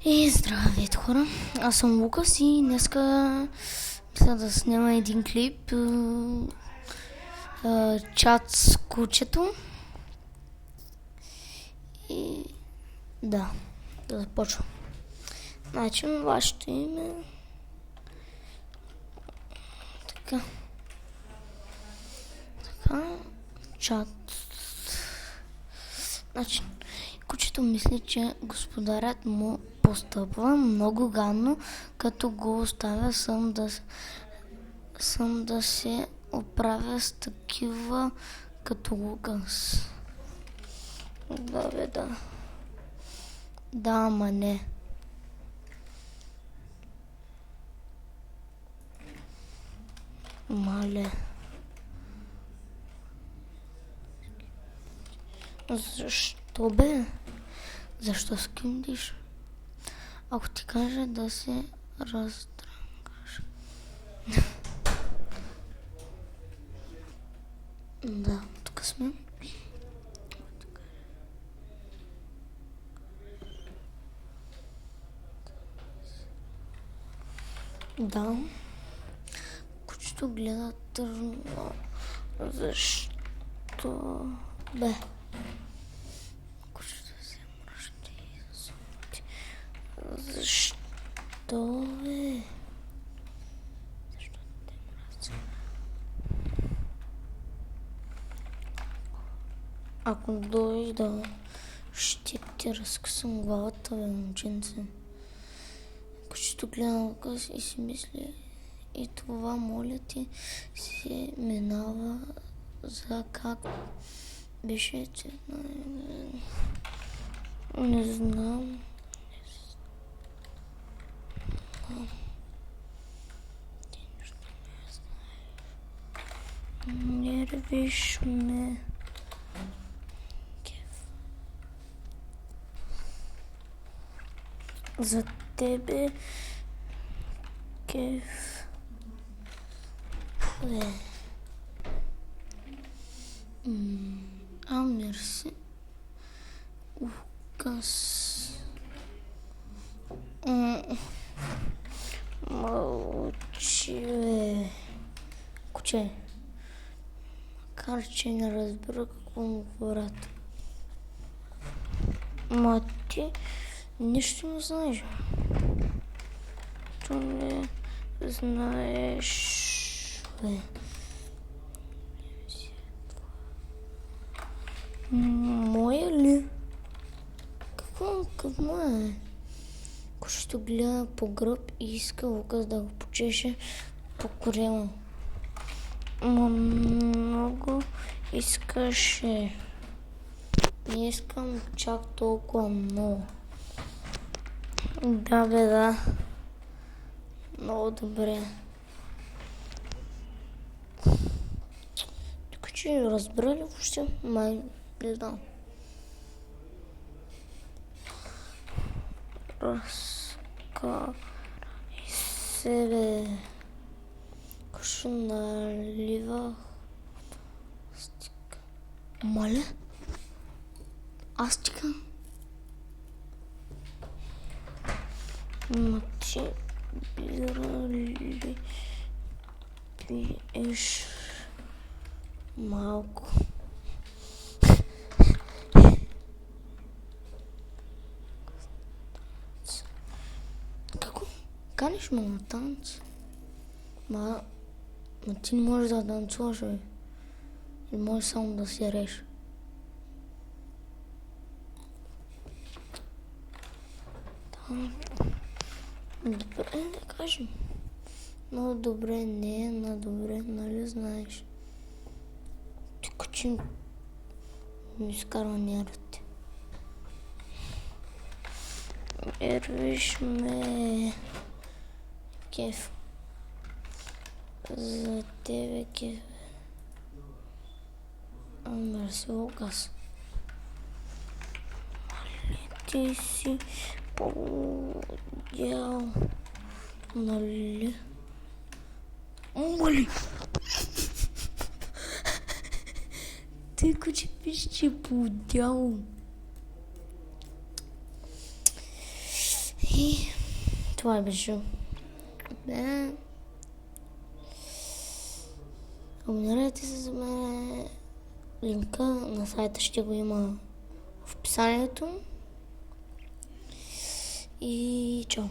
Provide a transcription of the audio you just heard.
И здравейте хора, аз съм Лукас и днеска мисля да снимам един клип, чат с кучето. И да започвам. Значи вашето име, така, чат. Значи, кучето мисли, че господарят му постъпва много гадно, като го оставя сам да се оправя с такива като Лукас. Да, бе, да. Да, ама не. Мале. Защо, бе? Защо скимдиш? Ако ти кажа да се раздрънгаш. Да, тук сме. Да. Кучето гледа тъжно. Защо, бе? Кучето се мръщи и засунути. Защо, бе? Защо те мразят? Ако дойда, ще ти разкъсам главата, бе, момченце. Кучето гледа Лукас и си мисли, и това, моля ти, се минава за как беше, че не знам. Ти нищо не знаеш. Не ревиш ме. За тебе кеф. Мерси. Лукас. Мълчи, бе. Куче. Макар че не разбира какво му говорят. Ма ти нищо не знаеш. То не знаеш, бе. Моя ли? Какво е? Кучето гледа по гръб и иска Лукас да го почеше по корема. Много искаше. Не искам чак толкова много. Да, бе, да. Много добре. Тук че разбра ли въобще? Май не знам. Разкарай се, бе. Куче налива астика. Моля? Астика? Ма ти бира ли пиеш малко? Какво? Каниш ме на танц? Ма ти не можеш да танцуваш, бе. Или можеш само да си реш. Добре, да кажем. Но добре не е на добре, нали знаеш? Ти куче ми изкарва нервите. Ервиш ме. Кеф. За тебе кеф. Мерси, Лукас. Мали ти си по-дял. Нали? Моли! Ти куче пише, че е по-дял. И това беше. Бе. Абонирайте се за мен. Линка на сайта ще го има в описанието. И чао!